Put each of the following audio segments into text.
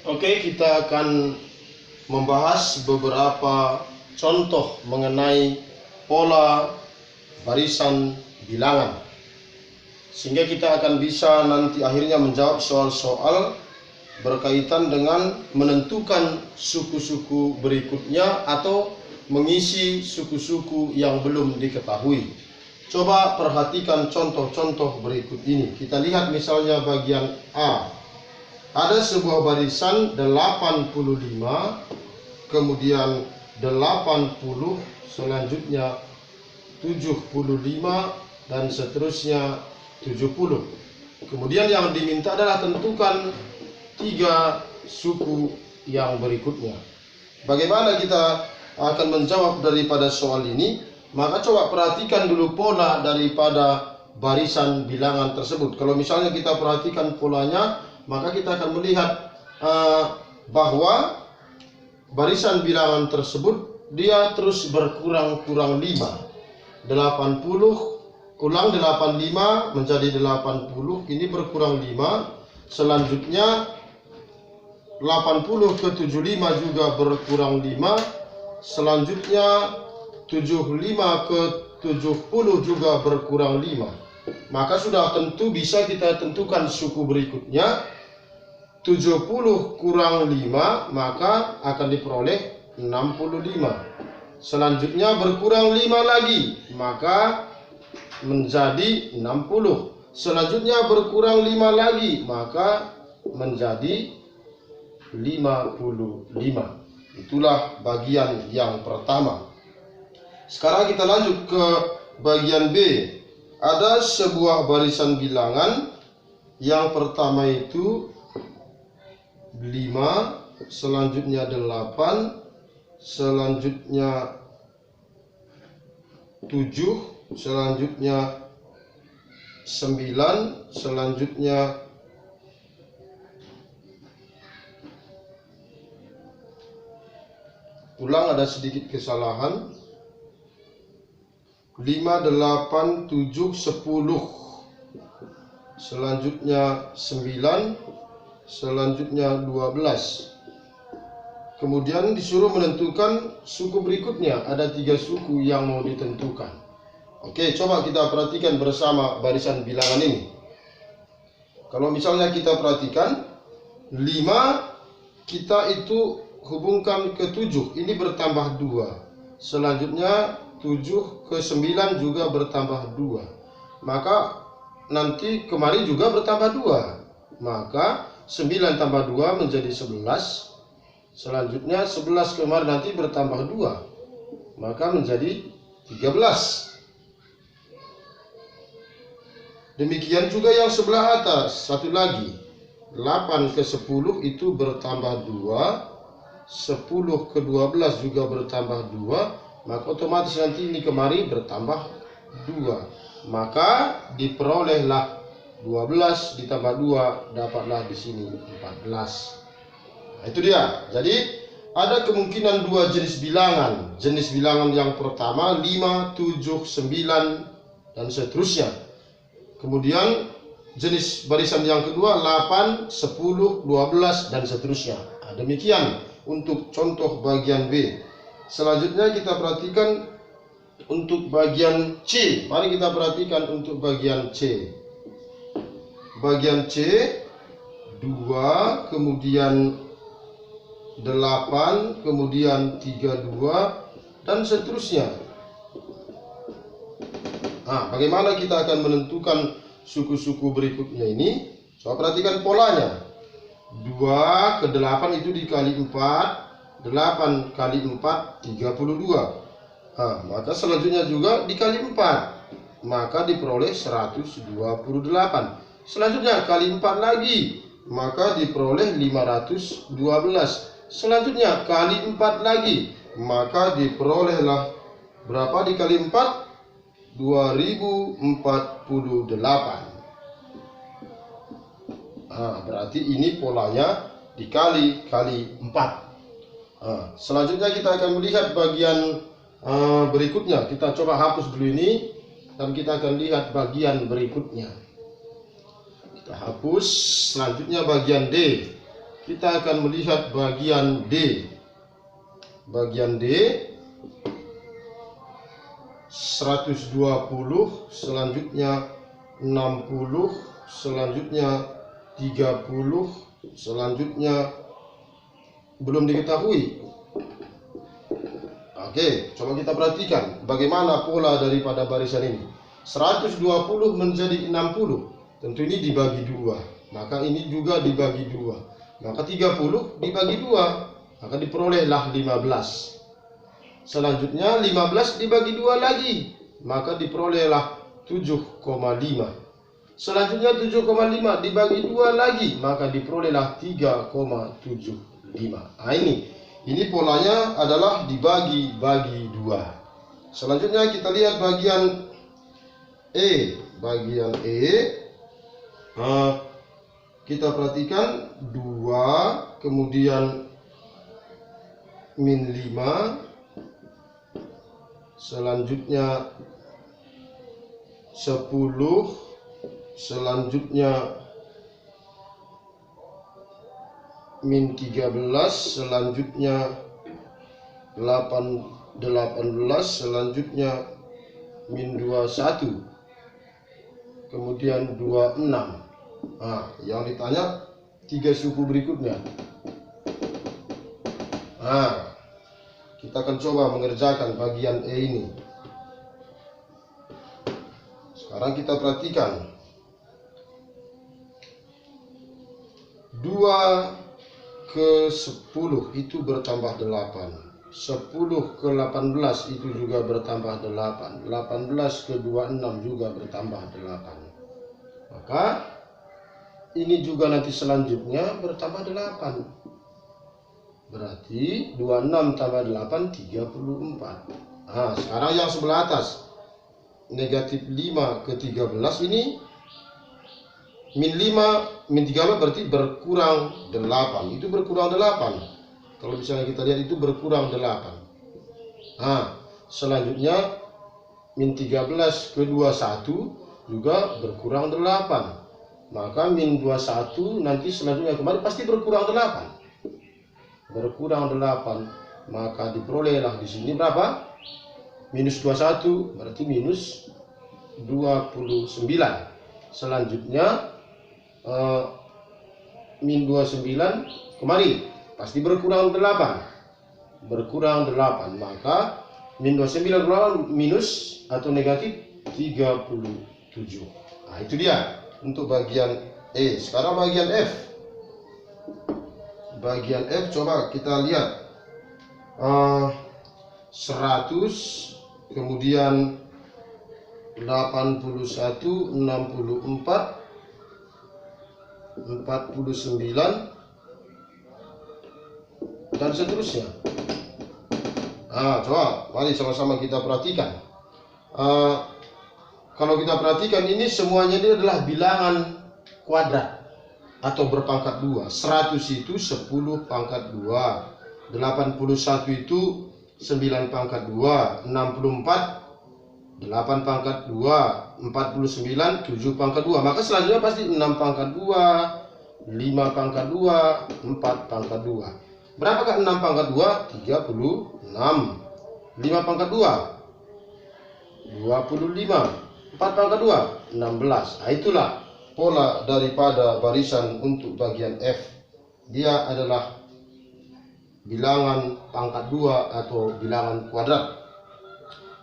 Oke, kita akan membahas beberapa contoh mengenai pola barisan bilangan, sehingga kita akan bisa nanti akhirnya menjawab soal-soal berkaitan dengan menentukan suku-suku berikutnya atau mengisi suku-suku yang belum diketahui. Coba perhatikan contoh-contoh berikut ini. Kita lihat misalnya bagian A. Ada sebuah barisan 85, kemudian 80, selanjutnya 75, dan seterusnya 70. Kemudian yang diminta adalah tentukan 3 suku yang berikutnya. Bagaimana kita akan menjawab daripada soal ini? Maka coba perhatikan dulu pola daripada barisan bilangan tersebut. Kalau misalnya kita perhatikan polanya, maka kita akan melihat bahwa barisan bilangan tersebut dia terus berkurang-kurang 5. 80 ulang 85 menjadi 80, ini berkurang 5. Selanjutnya 80 ke 75 juga berkurang 5. Selanjutnya 75 ke 70 juga berkurang 5. Maka sudah tentu bisa kita tentukan suku berikutnya. 70 kurang 5 maka akan diperoleh 65. Selanjutnya berkurang 5 lagi maka menjadi 60. Selanjutnya berkurang 5 lagi maka menjadi 55. Itulah bagian yang pertama. Sekarang kita lanjut ke bagian B. Ada sebuah barisan bilangan. Yang pertama itu 5, selanjutnya 8, selanjutnya 7, selanjutnya 9, selanjutnya 5, ada sedikit kesalahan. 5, 8, 7, 10. Selanjutnya 9, selanjutnya 12. Kemudian disuruh menentukan suku berikutnya. Ada 3 suku yang mau ditentukan. Oke, coba kita perhatikan bersama barisan bilangan ini. Kalau misalnya kita perhatikan 5, kita itu hubungkan ke 7, ini bertambah 2. Selanjutnya 7 ke 9 juga bertambah 2. Maka nanti kemari juga bertambah 2. Maka 9 tambah 2 menjadi 11. Selanjutnya 11 kemari nanti bertambah 2. Maka menjadi 13. Demikian juga yang sebelah atas, satu lagi. 8 ke 10 itu bertambah 2. 10 ke 12 juga bertambah 2. Maka otomatis nanti ini kemari bertambah 2. Maka diperolehlah 12 ditambah 2, dapatlah di sini 14. Nah, itu dia. Jadi ada kemungkinan 2 jenis bilangan. Jenis bilangan yang pertama 5, 7, 9 dan seterusnya. Kemudian jenis barisan yang kedua 8, 10, 12 dan seterusnya. Nah, demikian untuk contoh bagian B. Selanjutnya kita perhatikan untuk bagian C. Mari kita perhatikan untuk bagian C. Bagian C 2, kemudian 8, kemudian 32 dan seterusnya. Nah, bagaimana kita akan menentukan suku-suku berikutnya ini? Coba perhatikan polanya. 2 ke 8 itu dikali 4. 8 kali 4 32. Nah, maka selanjutnya juga dikali 4, maka diperoleh 128. Selanjutnya kali 4 lagi, maka diperoleh 512. Selanjutnya kali 4 lagi, maka diperolehlah berapa dikali 4? 2048. Nah, berarti ini polanya dikali 4. Selanjutnya kita akan melihat bagian berikutnya. Kita coba hapus dulu ini dan kita akan lihat bagian berikutnya. Kita hapus. Selanjutnya bagian D. kita akan melihat bagian D. Bagian D 120, selanjutnya 60, selanjutnya 30, selanjutnya belum diketahui. Oke, coba kita perhatikan bagaimana pola daripada barisan ini. 120 menjadi 60, tentu ini dibagi 2, maka ini juga dibagi 2, maka 30 dibagi 2, maka diperolehlah 15. Selanjutnya 15 dibagi 2 lagi, maka diperolehlah 7,5. Selanjutnya 7,5 dibagi 2 lagi, maka diperolehlah 3,75. Nah, ini polanya adalah dibagi-bagi 2. Selanjutnya kita lihat bagian E. Bagian E, kita perhatikan 2, kemudian min 5, selanjutnya 10, selanjutnya min 13, selanjutnya 18, selanjutnya min 21, kemudian 26. Nah, yang ditanya 3 suku berikutnya. Nah, kita akan coba mengerjakan bagian E ini. Sekarang kita perhatikan 2 ke 10 itu bertambah 8, 10 ke 18 itu juga bertambah 8, 18 ke 26 juga bertambah 8. Maka ini juga nanti selanjutnya bertambah 8. Berarti 26 tambah 8 34. Nah, sekarang yang sebelah atas negatif 5 ke 13 ini min 5 min 13 berarti berkurang 8. Itu berkurang 8. Kalau misalnya kita lihat itu berkurang 8. Nah, selanjutnya min 13 ke 21 juga berkurang 8. Maka min 21 nanti selanjutnya kembali pasti berkurang 8. Berkurang 8, maka diperolehlah di sini berapa? Minus 21, berarti minus 29. Selanjutnya min 29 kemari pasti berkurang 8. Berkurang 8, maka min 29 minus atau negatif 37. Nah, itu dia untuk bagian E. Sekarang bagian F. Bagian F coba kita lihat 100, kemudian 81, 64, 49 dan seterusnya. Nah, coba mari sama-sama kita perhatikan. Kalau kita perhatikan ini semuanya ini adalah bilangan kuadrat atau berpangkat 2. 100 itu 10 pangkat 2, 81 itu 9 pangkat 2, 64 8 pangkat 2, 49 7 pangkat 2. Maka selanjutnya pasti 6 pangkat 2, 5 pangkat 2, 4 pangkat 2. Berapakah 6 pangkat 2? 36. 5 pangkat 2 25. 4 pangkat 2 16. Nah, itulah pola daripada barisan untuk bagian F. Dia adalah bilangan pangkat 2 atau bilangan kuadrat.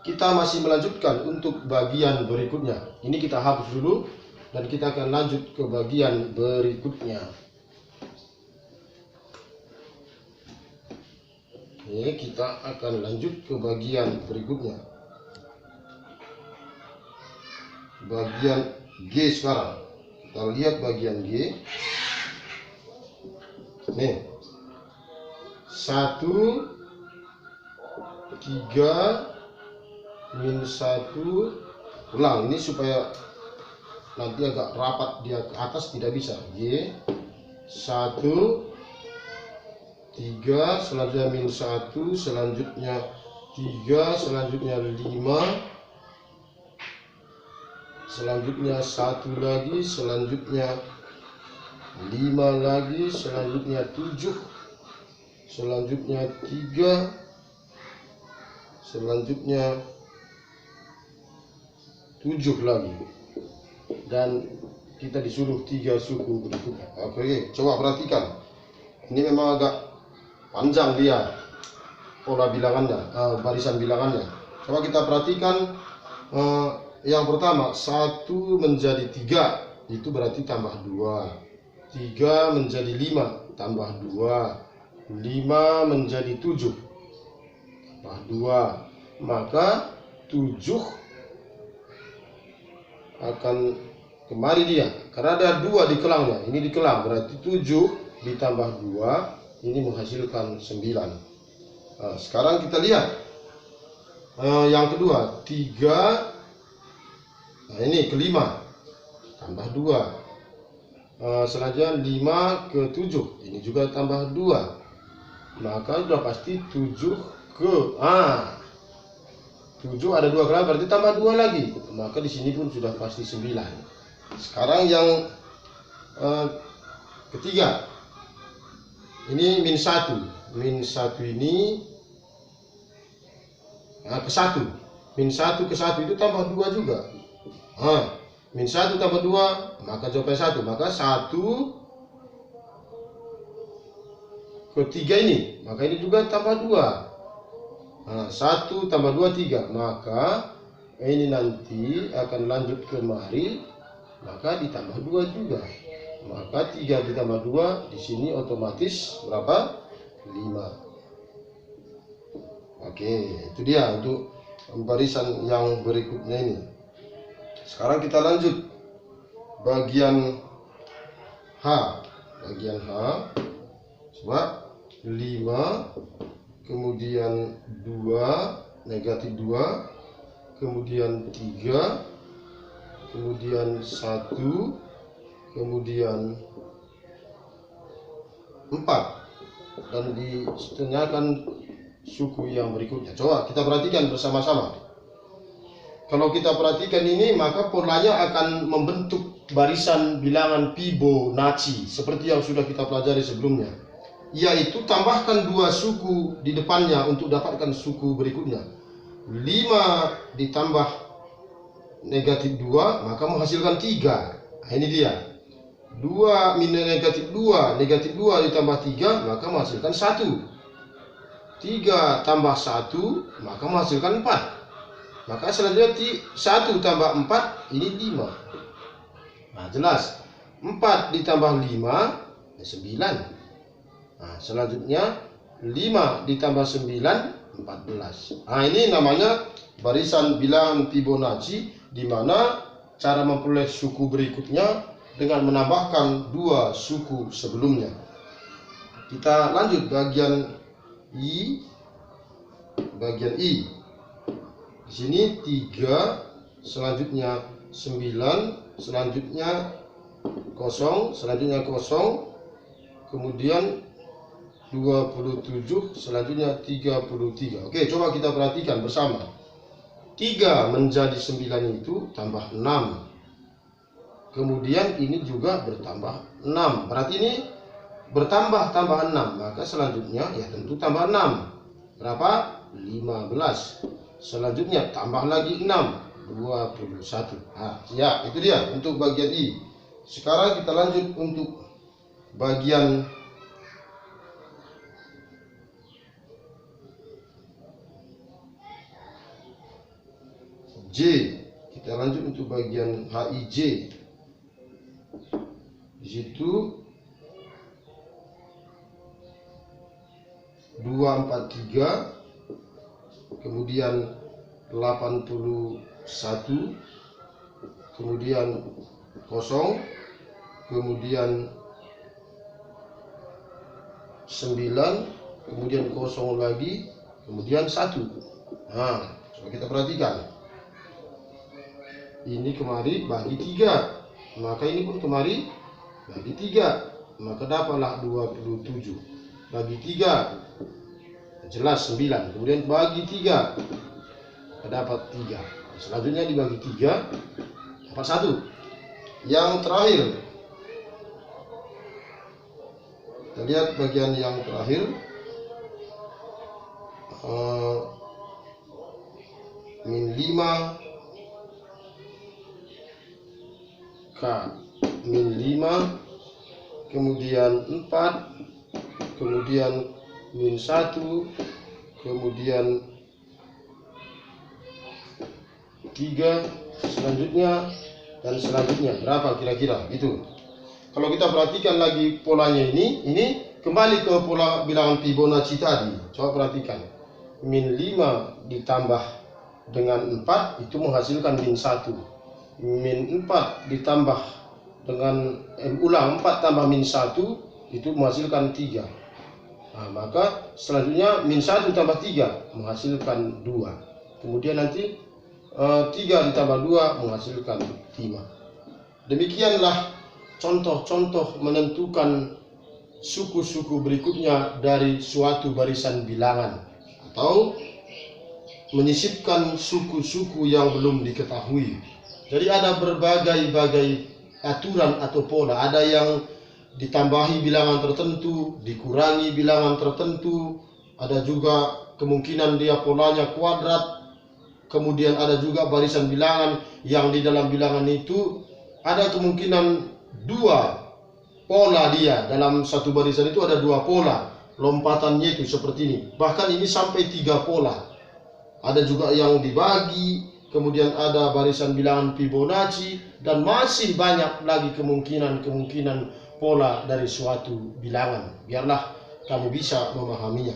Kita masih melanjutkan untuk bagian berikutnya. Ini kita hapus dulu dan kita akan lanjut ke bagian berikutnya. Oke, kita akan lanjut ke bagian berikutnya. Bagian G sekarang. Kita lihat bagian G. Nih. 1 3 min 1, ulang ini supaya nanti agak rapat dia ke atas, tidak bisa. Y 1 3, selanjutnya min 1, selanjutnya 3, selanjutnya 5, selanjutnya 1 lagi, selanjutnya 5 lagi, selanjutnya 7, selanjutnya 3, selanjutnya 7 lagi, dan kita disuruh 3 suku berikutnya. Oke, coba perhatikan. Ini memang agak panjang dia pola bilangannya, barisan bilangannya. Coba kita perhatikan. Yang pertama, 1 menjadi 3, itu berarti tambah 2. 3 menjadi 5, tambah 2. 5 menjadi 7, tambah 2. Maka 7 akan kemari dia, karena ada 2 di kelangnya. Ini di kelang, berarti 7 ditambah 2, ini menghasilkan 9. Nah, sekarang kita lihat yang kedua, 3. Nah, ini kelima, tambah 2. Selanjutnya 5 ke 7, ini juga tambah 2. Maka sudah pasti 7 ke 7 ada 2 kelang, berarti tambah 2 lagi. Maka di sini pun sudah pasti 9. Sekarang yang ketiga, ini min 1. Min 1 ini ke 1. Min 1 ke 1 itu tambah 2 juga. Min 1 tambah 2, maka jawabannya 1. Maka 1 ke 3 ini, maka ini juga tambah 2. 1 tambah 2, 3. Maka ini nanti akan lanjut kemari, maka ditambah 2 juga. Maka 3 ditambah 2, di sini otomatis berapa? 5. Oke, itu dia untuk barisan yang berikutnya ini. Sekarang kita lanjut bagian H. Bagian H, coba 5, kemudian 2, negatif 2, kemudian 3, kemudian 1, kemudian 4, dan ditanyakan suku yang berikutnya. Coba kita perhatikan bersama-sama. Kalau kita perhatikan ini, maka polanya akan membentuk barisan bilangan Fibonacci seperti yang sudah kita pelajari sebelumnya, yaitu tambahkan 2 suku di depannya untuk dapatkan suku berikutnya. 5 ditambah negatif 2, maka menghasilkan 3. Nah, ini dia. 2 minus negatif 2, negatif 2 ditambah 3, maka menghasilkan 1. 3 tambah 1, maka menghasilkan 4. Maka selanjutnya 1 tambah 4, ini 5. Nah, jelas. 4 ditambah 5, 9. Nah, selanjutnya 5 ditambah 9, 14. Nah, ini namanya barisan bilangan Fibonacci, di mana cara memperoleh suku berikutnya dengan menambahkan 2 suku sebelumnya. Kita lanjut bagian I. Bagian I. Di sini 3, selanjutnya 9, selanjutnya 0, selanjutnya 0, kemudian 27, selanjutnya 33. Oke, coba kita perhatikan bersama. 3 menjadi 9 itu tambah 6. Kemudian ini juga bertambah 6. Berarti ini bertambah tambah 6. Maka selanjutnya ya tentu tambah 6. Berapa? 15. Selanjutnya tambah lagi 6, 21. Nah, ya, itu dia untuk bagian I. Sekarang kita lanjut untuk bagian J. Kita lanjut untuk bagian HIJ. Di situ 243, kemudian 81, kemudian 0, kemudian 9, kemudian 0 lagi, kemudian 1. Nah, coba kita perhatikan. Ini kemari bagi 3, maka ini pun kemari bagi 3, maka dapatlah 27. Bagi 3, jelas 9, kemudian bagi 3, dapat 3. Selanjutnya dibagi 3, dapat 1. Yang terakhir Kita lihat bagian yang terakhir. Min 5 K min 5, kemudian 4, kemudian min 1, kemudian 3, selanjutnya dan selanjutnya. Berapa kira-kira gitu. Kalau kita perhatikan lagi polanya ini kembali ke pola bilangan Fibonacci tadi. Coba perhatikan. Min 5 ditambah dengan 4 itu menghasilkan min 1. Min 4 ditambah dengan ulang 4 tambah min 1 itu menghasilkan 3. Nah, maka selanjutnya min 1 tambah 3 menghasilkan 2. Kemudian nanti 3 ditambah 2 menghasilkan 5. Demikianlah contoh-contoh menentukan suku-suku berikutnya dari suatu barisan bilangan, atau menyisipkan suku-suku yang belum diketahui. Jadi ada berbagai aturan atau pola. Ada yang ditambahi bilangan tertentu, dikurangi bilangan tertentu. Ada juga kemungkinan dia polanya kuadrat. Kemudian ada juga barisan bilangan yang di dalam bilangan itu ada kemungkinan 2 pola dia. Dalam satu barisan itu ada 2 pola. Lompatannya itu seperti ini. Bahkan ini sampai 3 pola. Ada juga yang dibagi. Kemudian ada barisan bilangan Fibonacci, dan masih banyak lagi kemungkinan pola dari suatu bilangan. Biarlah kamu bisa memahaminya.